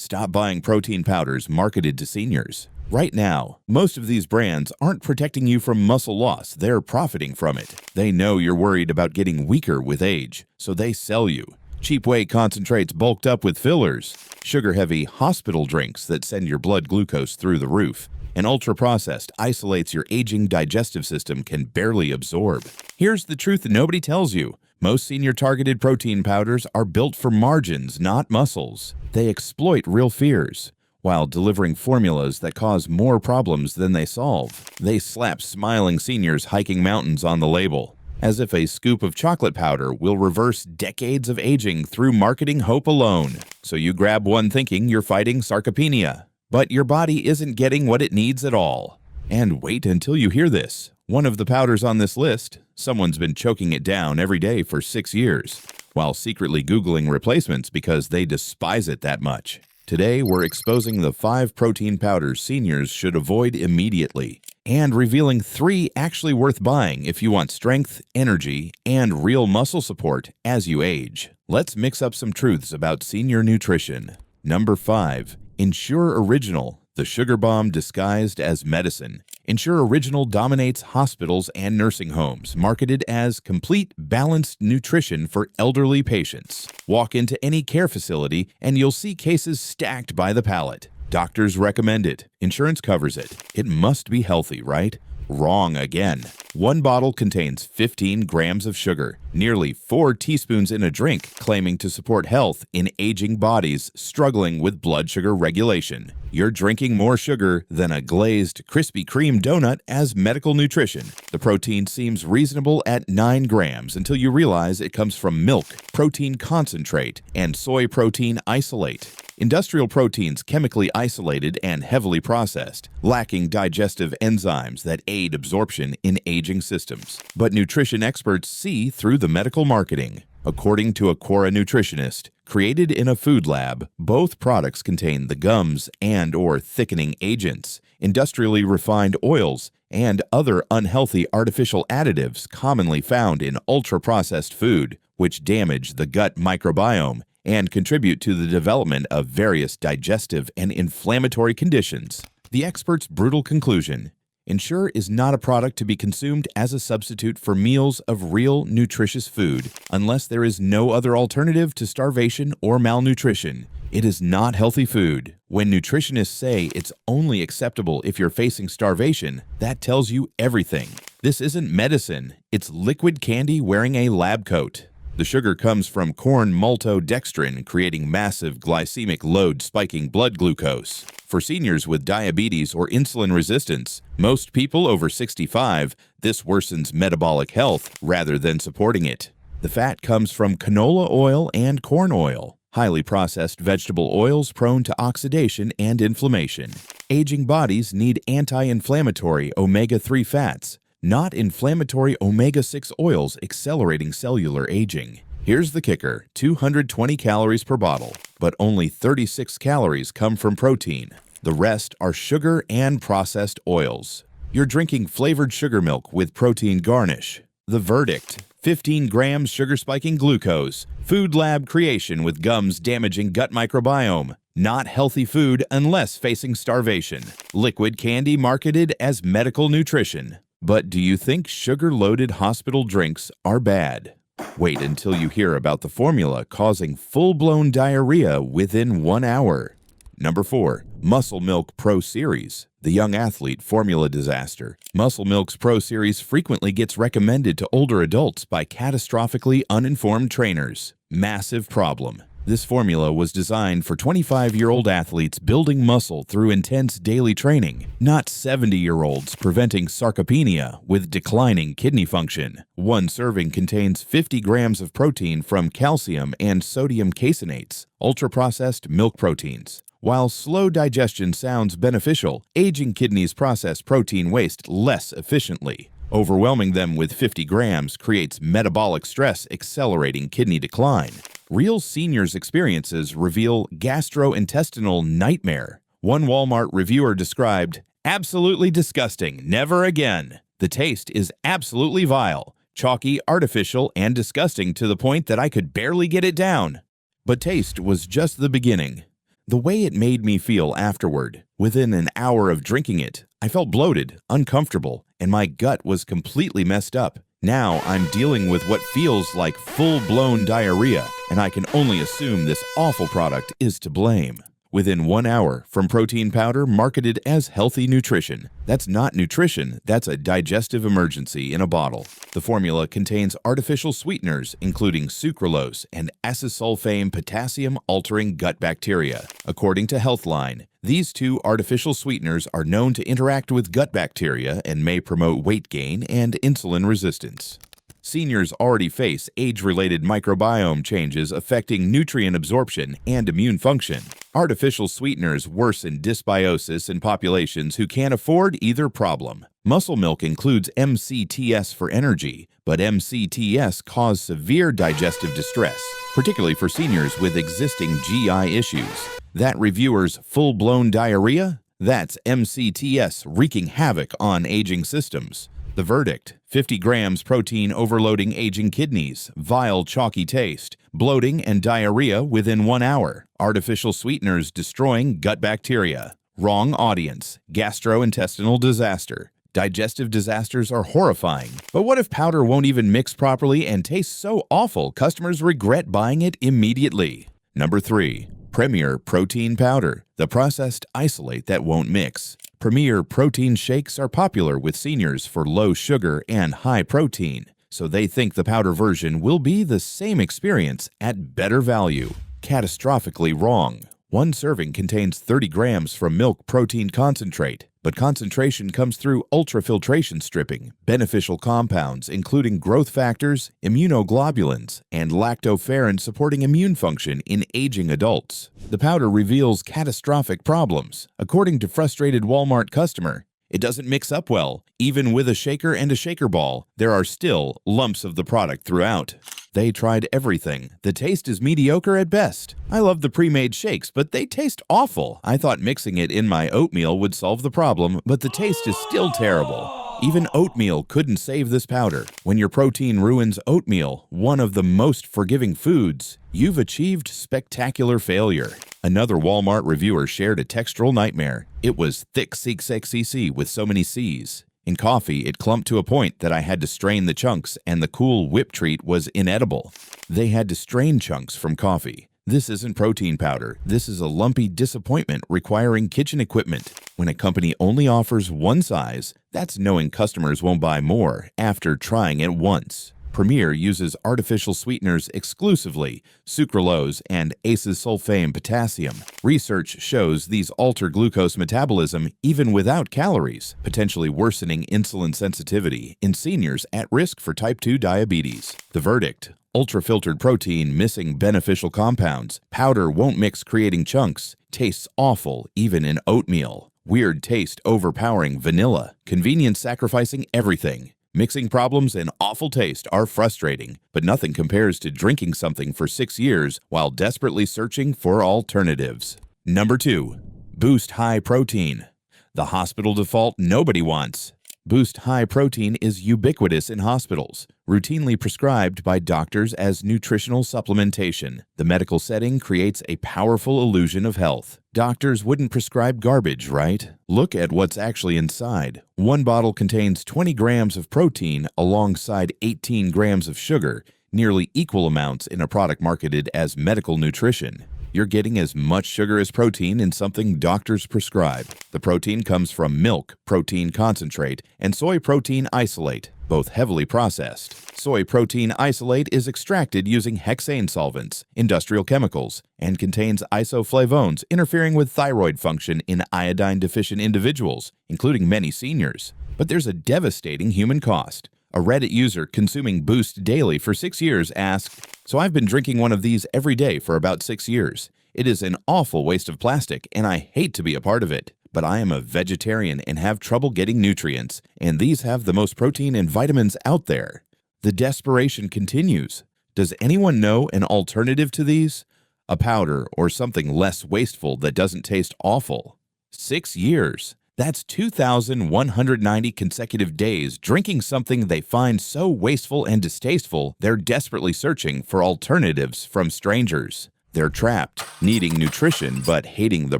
stop buying protein powders marketed to seniors. Right now, most of these brands aren't protecting you from muscle loss, they're profiting from it. They know you're worried about getting weaker with age, so they sell you cheap whey concentrates bulked up with fillers, sugar-heavy hospital drinks that send your blood glucose through the roof, and ultra-processed isolates your aging digestive system can barely absorb. Here's the truth that nobody tells you. Most senior-targeted protein powders are built for margins, not muscles. They exploit real fears, while delivering formulas that cause more problems than they solve. They slap smiling seniors hiking mountains on the label, as if a scoop of chocolate powder will reverse decades of aging through marketing hope alone. So you grab one thinking you're fighting sarcopenia, but your body isn't getting what it needs at all. And wait until you hear this. One of the powders on this list, someone's been choking it down every day for 6 years, while secretly Googling replacements because they despise it that much. Today, we're exposing the 5 protein powders seniors should avoid immediately, and revealing 3 actually worth buying if you want strength, energy, and real muscle support as you age. Let's mix up some truths about senior nutrition. Number 5. Ensure Original, the sugar bomb disguised as medicine. Ensure Original dominates hospitals and nursing homes, marketed as complete, balanced nutrition for elderly patients. Walk into any care facility and you'll see cases stacked by the pallet. Doctors recommend it. Insurance covers it. It must be healthy, right? Wrong again. One bottle contains 15 grams of sugar, nearly 4 teaspoons in a drink, claiming to support health in aging bodies struggling with blood sugar regulation. You're drinking more sugar than a glazed Krispy Kreme donut as medical nutrition. The protein seems reasonable at 9 grams until you realize it comes from milk, protein concentrate, and soy protein isolate. Industrial proteins chemically isolated and heavily processed, lacking digestive enzymes that aid absorption in aging systems. But nutrition experts see through the medical marketing. According to a Quora nutritionist, created in a food lab, both products contain the gums and/or thickening agents, industrially refined oils, and other unhealthy artificial additives commonly found in ultra-processed food, which damage the gut microbiome and contribute to the development of various digestive and inflammatory conditions. The expert's brutal conclusion: Ensure is not a product to be consumed as a substitute for meals of real, nutritious food, unless there is no other alternative to starvation or malnutrition. It is not healthy food. When nutritionists say it's only acceptable if you're facing starvation, that tells you everything. This isn't medicine, it's liquid candy wearing a lab coat. The sugar comes from corn maltodextrin, creating massive glycemic load spiking blood glucose. For seniors with diabetes or insulin resistance, most people over 65, this worsens metabolic health rather than supporting it. The fat comes from canola oil and corn oil, highly processed vegetable oils prone to oxidation and inflammation. Aging bodies need anti-inflammatory omega-3 fats, not inflammatory omega-6 oils accelerating cellular aging. Here's the kicker: 220 calories per bottle, but only 36 calories come from protein. The rest are sugar and processed oils. You're drinking flavored sugar milk with protein garnish. The verdict: 15 grams sugar-spiking glucose, food lab creation with gums damaging gut microbiome. Not healthy food unless facing starvation. Liquid candy marketed as medical nutrition. But do you think sugar-loaded hospital drinks are bad? Wait until you hear about the formula causing full-blown diarrhea within 1 hour. Number 4. Muscle Milk Pro Series, the young athlete formula disaster. Muscle Milk's Pro Series frequently gets recommended to older adults by catastrophically uninformed trainers. Massive problem. This formula was designed for 25-year-old athletes building muscle through intense daily training, not 70-year-olds preventing sarcopenia with declining kidney function. One serving contains 50 grams of protein from calcium and sodium caseinates, ultra-processed milk proteins. While slow digestion sounds beneficial, aging kidneys process protein waste less efficiently. Overwhelming them with 50 grams creates metabolic stress, accelerating kidney decline. Real seniors' experiences reveal gastrointestinal nightmare. One Walmart reviewer described, "Absolutely disgusting, never again. The taste is absolutely vile, chalky, artificial, and disgusting to the point that I could barely get it down." But taste was just the beginning. The way it made me feel afterward. Within an hour of drinking it, I felt bloated, uncomfortable, and my gut was completely messed up. Now I'm dealing with what feels like full-blown diarrhea, and I can only assume this awful product is to blame. Within 1 hour from protein powder marketed as healthy nutrition. That's not nutrition, that's a digestive emergency in a bottle. The formula contains artificial sweeteners, including sucralose and acesulfame potassium-altering gut bacteria. According to Healthline, these two artificial sweeteners are known to interact with gut bacteria and may promote weight gain and insulin resistance. Seniors already face age-related microbiome changes affecting nutrient absorption and immune function. Artificial sweeteners worsen dysbiosis in populations who can't afford either problem. Muscle milk includes MCTs for energy, but MCTs cause severe digestive distress, particularly for seniors with existing GI issues. That reviewer's full-blown diarrhea? That's MCTs wreaking havoc on aging systems. The verdict: 50 grams protein overloading aging kidneys, vile chalky taste, bloating and diarrhea within 1 hour, artificial sweeteners destroying gut bacteria. Wrong audience, gastrointestinal disaster. Digestive disasters are horrifying, but what if powder won't even mix properly and tastes so awful customers regret buying it immediately? Number 3. Premier Protein Powder, the processed isolate that won't mix. Premier protein shakes are popular with seniors for low sugar and high protein, so they think the powder version will be the same experience at better value. Catastrophically wrong. One serving contains 30 grams from milk protein concentrate, but concentration comes through ultrafiltration stripping, beneficial compounds including growth factors, immunoglobulins, and lactoferrin supporting immune function in aging adults. The powder reveals catastrophic problems. According to frustrated Walmart customer, it doesn't mix up well. Even with a shaker and a shaker ball, there are still lumps of the product throughout. They tried everything. The taste is mediocre at best. I love the pre-made shakes, but they taste awful. I thought mixing it in my oatmeal would solve the problem, but the taste is still terrible. Even oatmeal couldn't save this powder. When your protein ruins oatmeal, one of the most forgiving foods, you've achieved spectacular failure. Another Walmart reviewer shared a textural nightmare. It was thick CC with so many C's. In coffee, it clumped to a point that I had to strain the chunks, and the cool whip treat was inedible. They had to strain chunks from coffee. This isn't protein powder. This is a lumpy disappointment requiring kitchen equipment. When a company only offers one size, that's knowing customers won't buy more after trying it once. Premier uses artificial sweeteners exclusively, sucralose and acesulfame potassium. Research shows these alter glucose metabolism even without calories, potentially worsening insulin sensitivity in seniors at risk for type 2 diabetes. The verdict: ultra-filtered protein missing beneficial compounds, powder won't mix creating chunks, tastes awful even in oatmeal, weird taste overpowering vanilla, convenience sacrificing everything. Mixing problems and awful taste are frustrating, but nothing compares to drinking something for 6 years while desperately searching for alternatives. Number 2. Boost High Protein, the hospital default nobody wants. Boost High Protein is ubiquitous in hospitals, routinely prescribed by doctors as nutritional supplementation. The medical setting creates a powerful illusion of health. Doctors wouldn't prescribe garbage, right? Look at what's actually inside. One bottle contains 20 grams of protein alongside 18 grams of sugar, nearly equal amounts in a product marketed as medical nutrition. You're getting as much sugar as protein in something doctors prescribe. The protein comes from milk protein concentrate and soy protein isolate, both heavily processed. Soy protein isolate is extracted using hexane solvents, industrial chemicals, and contains isoflavones interfering with thyroid function in iodine-deficient individuals, including many seniors. But there's a devastating human cost. A Reddit user consuming Boost daily for 6 years asked, "So I've been drinking one of these every day for about 6 years. It is an awful waste of plastic, and I hate to be a part of it. But I am a vegetarian and have trouble getting nutrients, and these have the most protein and vitamins out there." The desperation continues. Does anyone know an alternative to these? A powder or something less wasteful that doesn't taste awful? 6 years. That's 2,190 consecutive days drinking something they find so wasteful and distasteful, they're desperately searching for alternatives from strangers. They're trapped, needing nutrition but hating the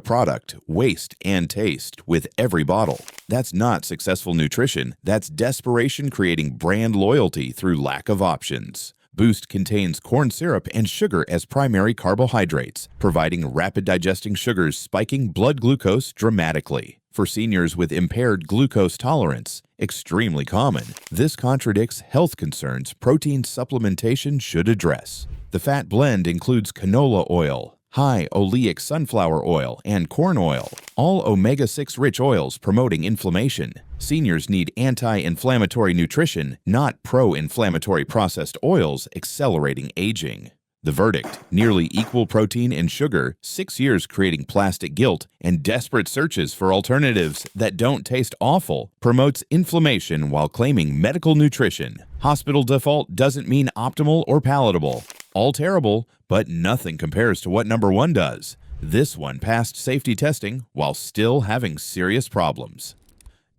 product, waste, and taste with every bottle. That's not successful nutrition, that's desperation creating brand loyalty through lack of options. Boost contains corn syrup and sugar as primary carbohydrates, providing rapid digesting sugars spiking blood glucose dramatically. For seniors with impaired glucose tolerance, extremely common, this contradicts health concerns protein supplementation should address. The fat blend includes canola oil, high oleic sunflower oil, and corn oil, all omega-6 rich oils promoting inflammation. Seniors need anti-inflammatory nutrition, not pro-inflammatory processed oils accelerating aging. The verdict: nearly equal protein and sugar, 6 years creating plastic guilt, and desperate searches for alternatives that don't taste awful promotes inflammation while claiming medical nutrition. Hospital default doesn't mean optimal or palatable. All terrible, but nothing compares to what number 1 does. This one passed safety testing while still having serious problems.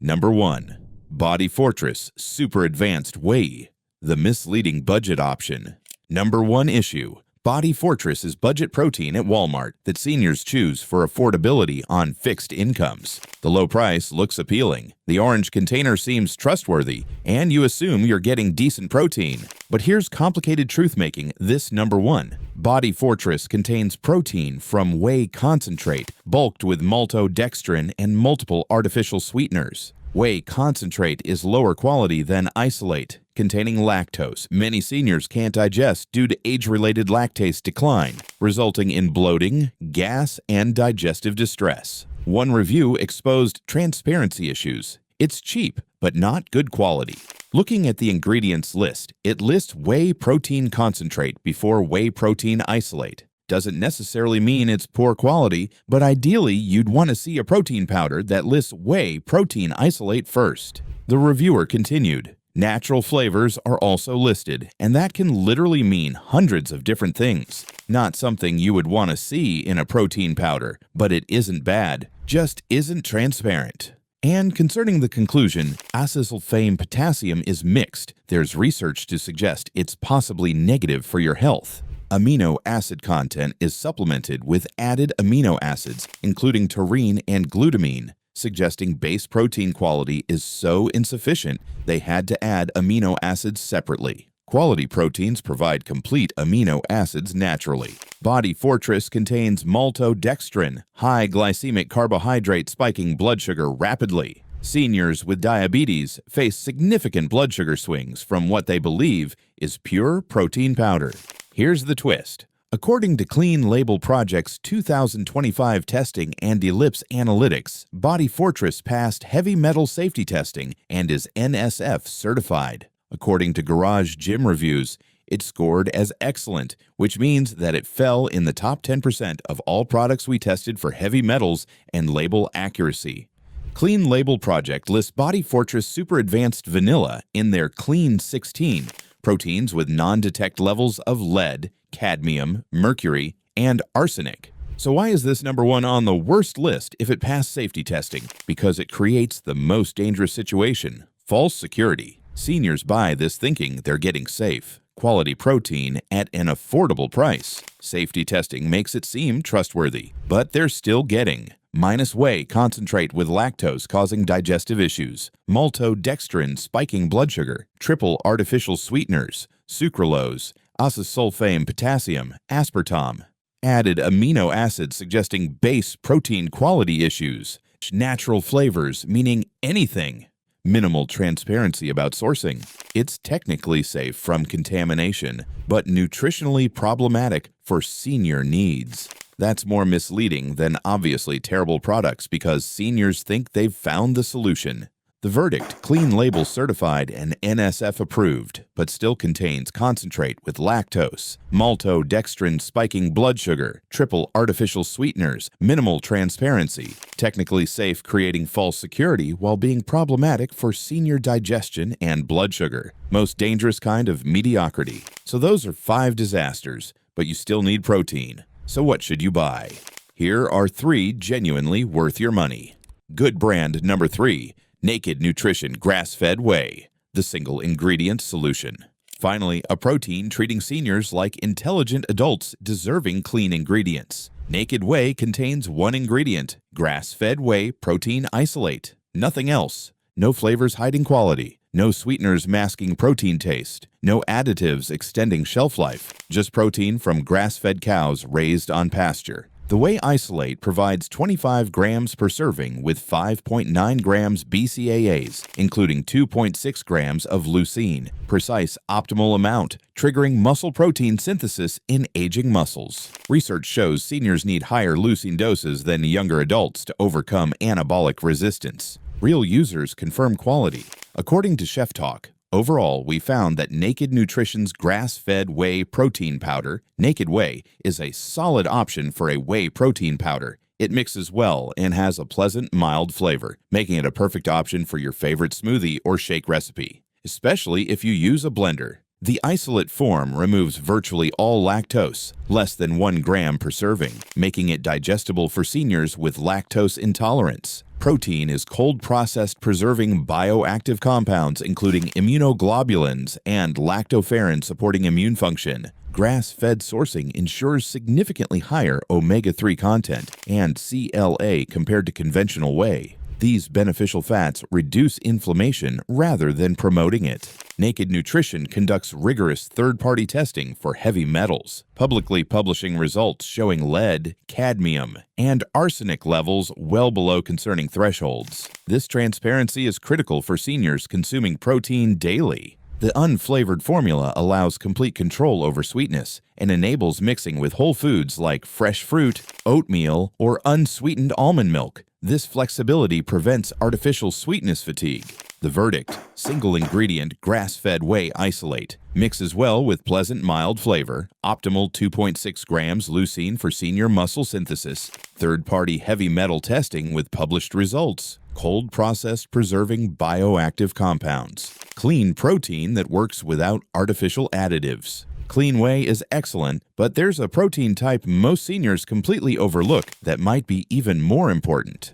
Number 1. Body Fortress Super Advanced Whey, the misleading budget option. Number 1 issue: Body Fortress is budget protein at Walmart that seniors choose for affordability on fixed incomes. The low price looks appealing, the orange container seems trustworthy, and you assume you're getting decent protein. But here's complicated truth-making this number 1. Body Fortress contains protein from whey concentrate, bulked with maltodextrin and multiple artificial sweeteners. Whey concentrate is lower quality than isolate, containing lactose many seniors can't digest due to age-related lactase decline, resulting in bloating, gas, and digestive distress. One review exposed transparency issues. It's cheap, but not good quality. Looking at the ingredients list, it lists whey protein concentrate before whey protein isolate. Doesn't necessarily mean it's poor quality, but ideally you'd want to see a protein powder that lists whey protein isolate first. The reviewer continued, natural flavors are also listed, and that can literally mean hundreds of different things. Not something you would want to see in a protein powder, but it isn't bad, just isn't transparent. And concerning the conclusion, acesulfame potassium is mixed. There's research to suggest it's possibly negative for your health. Amino acid content is supplemented with added amino acids, including taurine and glutamine, suggesting base protein quality is so insufficient they had to add amino acids separately. Quality proteins provide complete amino acids naturally. Body Fortress contains maltodextrin, high glycemic carbohydrate spiking blood sugar rapidly. Seniors with diabetes face significant blood sugar swings from what they believe is pure protein powder. Here's the twist. According to Clean Label Project's 2025 testing and Ellipse Analytics, Body Fortress passed heavy metal safety testing and is NSF certified. According to Garage Gym Reviews, it scored as excellent, which means that it fell in the top 10% of all products we tested for heavy metals and label accuracy. Clean Label Project lists Body Fortress Super Advanced Vanilla in their Clean 16, proteins with non-detect levels of lead, cadmium, mercury, and arsenic. So why is this number 1 on the worst list if it passed safety testing? Because it creates the most dangerous situation: false security. Seniors buy this thinking they're getting safe, quality protein at an affordable price. Safety testing makes it seem trustworthy, but they're still getting minus whey concentrate with lactose causing digestive issues, maltodextrin spiking blood sugar, triple artificial sweeteners, sucralose, acesulfame potassium, aspartame, added amino acids suggesting base protein quality issues, natural flavors meaning anything, minimal transparency about sourcing. It's technically safe from contamination, but nutritionally problematic for senior needs. That's more misleading than obviously terrible products because seniors think they've found the solution. The verdict: Clean Label certified and NSF approved, but still contains concentrate with lactose, maltodextrin spiking blood sugar, triple artificial sweeteners, minimal transparency, technically safe creating false security while being problematic for senior digestion and blood sugar. Most dangerous kind of mediocrity. So those are 5 disasters, but you still need protein. So what should you buy? Here are 3 genuinely worth your money. Good brand number 3, Naked Nutrition Grass-Fed Whey, the single ingredient solution. Finally, a protein treating seniors like intelligent adults deserving clean ingredients. Naked Whey contains one ingredient, grass-fed whey protein isolate. Nothing else. No flavors hiding quality. No sweeteners masking protein taste. No additives extending shelf life. Just protein from grass-fed cows raised on pasture. The Whey Isolate provides 25 grams per serving with 5.9 grams BCAAs, including 2.6 grams of leucine, precise optimal amount, triggering muscle protein synthesis in aging muscles. Research shows seniors need higher leucine doses than younger adults to overcome anabolic resistance. Real users confirm quality. According to Chef Talk, overall, we found that Naked Nutrition's grass-fed whey protein powder, Naked Whey, is a solid option for a whey protein powder. It mixes well and has a pleasant, mild flavor, making it a perfect option for your favorite smoothie or shake recipe, especially if you use a blender. The isolate form removes virtually all lactose, less than 1 gram per serving, making it digestible for seniors with lactose intolerance. Protein is cold-processed preserving bioactive compounds including immunoglobulins and lactoferrin supporting immune function. Grass-fed sourcing ensures significantly higher omega-3 content and CLA compared to conventional whey. These beneficial fats reduce inflammation rather than promoting it. Naked Nutrition conducts rigorous third-party testing for heavy metals, publicly publishing results showing lead, cadmium, and arsenic levels well below concerning thresholds. This transparency is critical for seniors consuming protein daily. The unflavored formula allows complete control over sweetness and enables mixing with whole foods like fresh fruit, oatmeal, or unsweetened almond milk. This flexibility prevents artificial sweetness fatigue. The verdict: single ingredient grass-fed whey isolate. Mixes well with pleasant mild flavor. Optimal 2.6 grams leucine for senior muscle synthesis. Third-party heavy metal testing with published results. Cold processed preserving bioactive compounds. Clean protein that works without artificial additives. Clean whey is excellent, but there's a protein type most seniors completely overlook that might be even more important.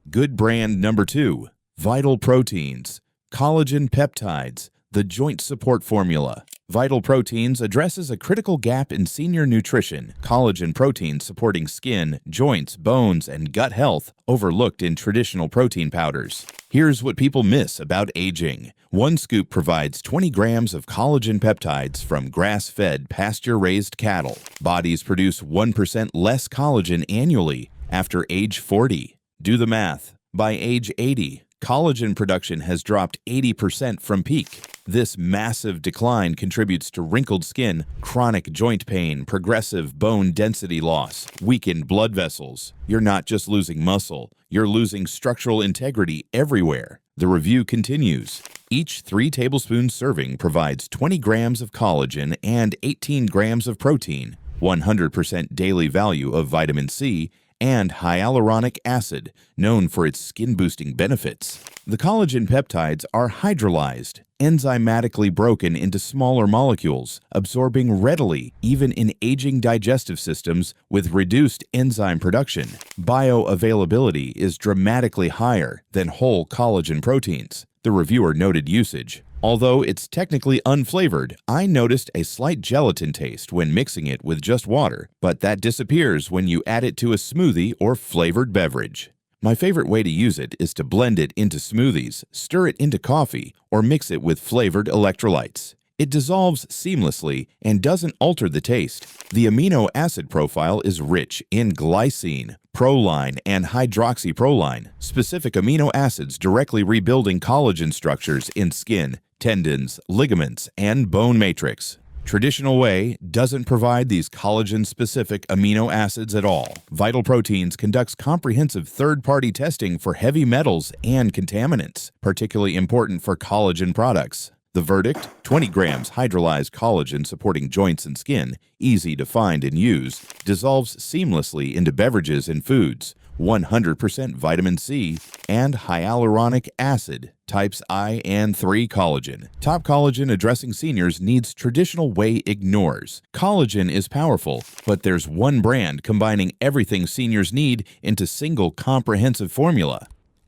Good brand number 2. Vital Proteins. Collagen peptides. The joint support formula. Vital Proteins addresses a critical gap in senior nutrition. Collagen proteins supporting skin, joints, bones, and gut health, overlooked in traditional protein powders. Here's what people miss about aging. 1 scoop provides 20 grams of collagen peptides from grass-fed, pasture-raised cattle. Bodies produce 1% less collagen annually after age 40. Do the math. By age 80, collagen production has dropped 80% from peak. This massive decline contributes to wrinkled skin, chronic joint pain, progressive bone density loss, weakened blood vessels. You're not just losing muscle, you're losing structural integrity everywhere. The review continues. Each 3 tablespoon serving provides 20 grams of collagen and 18 grams of protein, 100% daily value of vitamin C, and hyaluronic acid, known for its skin-boosting benefits. The collagen peptides are hydrolyzed, enzymatically broken into smaller molecules, absorbing readily even in aging digestive systems with reduced enzyme production. Bioavailability is dramatically higher than whole collagen proteins. The reviewer noted usage. Although it's technically unflavored, I noticed a slight gelatin taste when mixing it with just water, but that disappears when you add it to a smoothie or flavored beverage. My favorite way to use it is to blend it into smoothies, stir it into coffee, or mix it with flavored electrolytes. It dissolves seamlessly and doesn't alter the taste. The amino acid profile is rich in glycine, proline, and hydroxyproline, specific amino acids directly rebuilding collagen structures in skin, tendons, ligaments, and bone matrix. Traditional whey doesn't provide these collagen-specific amino acids at all. Vital Proteins conducts comprehensive third-party testing for heavy metals and contaminants, particularly important for collagen products. The verdict: 20 grams hydrolyzed collagen supporting joints and skin, easy to find and use, dissolves seamlessly into beverages and foods, 100% vitamin C, and hyaluronic acid, types I and III collagen. Top collagen addressing seniors needs traditional whey ignores. Collagen is powerful, but there's one brand combining everything seniors need into single comprehensive formula.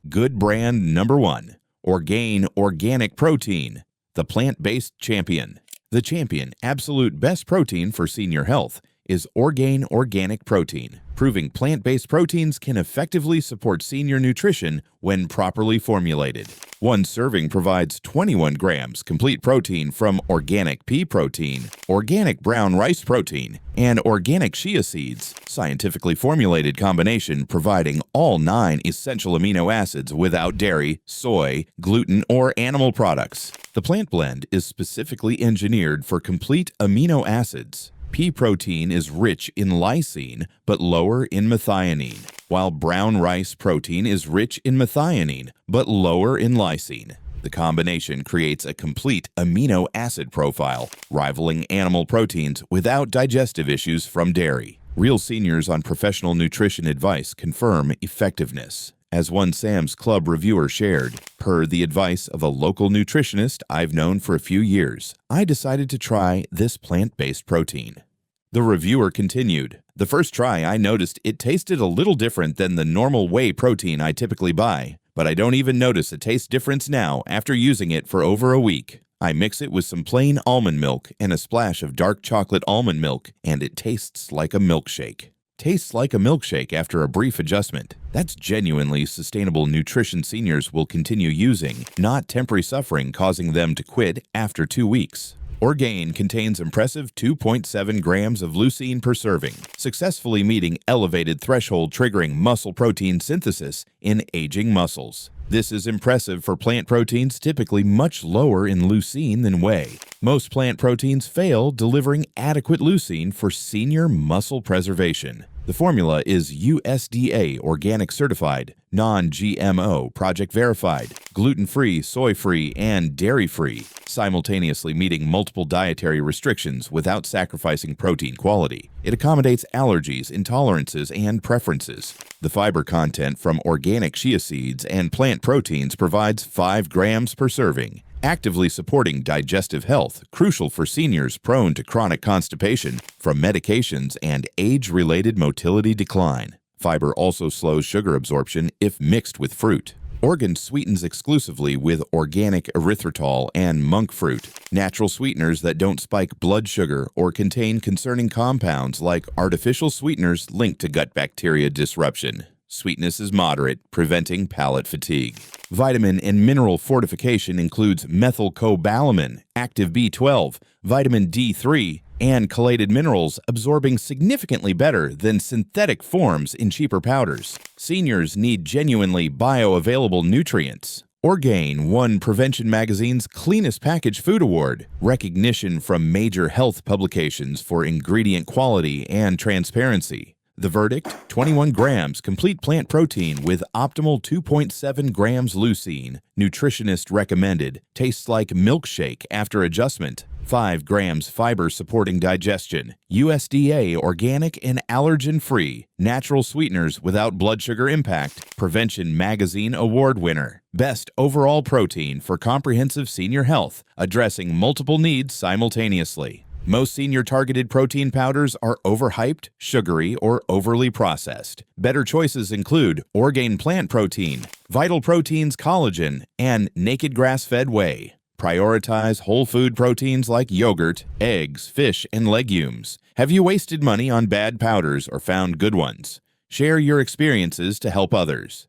Good brand number 1. Orgain Organic Protein, the plant-based champion. The champion, absolute best protein for senior health is Orgain Organic Protein, proving plant-based proteins can effectively support senior nutrition when properly formulated. One serving provides 21 grams complete protein from organic pea protein, organic brown rice protein, and organic chia seeds, scientifically formulated combination providing all 9 essential amino acids without dairy, soy, gluten, or animal products. The plant blend is specifically engineered for complete amino acids. Pea protein is rich in lysine but lower in methionine, while brown rice protein is rich in methionine but lower in lysine. The combination creates a complete amino acid profile, rivaling animal proteins without digestive issues from dairy. Real seniors on professional nutrition advice confirm effectiveness. As one Sam's Club reviewer shared, per the advice of a local nutritionist I've known for a few years, I decided to try this plant-based protein. The reviewer continued, "The first try I noticed it tasted a little different than the normal whey protein I typically buy, but I don't even notice a taste difference now after using it for over a week. I mix it with some plain almond milk and a splash of dark chocolate almond milk, and it tastes like a milkshake." Tastes like a milkshake after a brief adjustment. That's genuinely sustainable nutrition seniors will continue using, not temporary suffering causing them to quit after 2 weeks. Orgain contains impressive 2.7 grams of leucine per serving, successfully meeting elevated threshold triggering muscle protein synthesis in aging muscles. This is impressive for plant proteins typically much lower in leucine than whey. Most plant proteins fail delivering adequate leucine for senior muscle preservation. The formula is USDA organic certified, non-GMO, project verified, gluten-free, soy-free, and dairy-free, simultaneously meeting multiple dietary restrictions without sacrificing protein quality. It accommodates allergies, intolerances, and preferences. The fiber content from organic chia seeds and plant proteins provides 5 grams per serving, actively supporting digestive health, crucial for seniors prone to chronic constipation from medications and age-related motility decline. Fiber also slows sugar absorption if mixed with fruit. Orgain sweetens exclusively with organic erythritol and monk fruit, natural sweeteners that don't spike blood sugar or contain concerning compounds like artificial sweeteners linked to gut bacteria disruption. Sweetness is moderate, preventing palate fatigue. Vitamin and mineral fortification includes methylcobalamin, active B12, vitamin D3, and chelated minerals absorbing significantly better than synthetic forms in cheaper powders. Seniors need genuinely bioavailable nutrients. Orgain won Prevention Magazine's Cleanest Packaged Food Award, recognition from major health publications for ingredient quality and transparency. The verdict? 21 grams complete plant protein with optimal 2.7 grams leucine. Nutritionist recommended. Tastes like milkshake after adjustment. 5 grams fiber supporting digestion. USDA organic and allergen-free. Natural sweeteners without blood sugar impact. Prevention Magazine Award winner. Best overall protein for comprehensive senior health, addressing multiple needs simultaneously. Most senior-targeted protein powders are overhyped, sugary, or overly processed. Better choices include Orgain Plant Protein, Vital Proteins Collagen, and Naked Grass-Fed Whey. Prioritize whole food proteins like yogurt, eggs, fish, and legumes. Have you wasted money on bad powders or found good ones? Share your experiences to help others.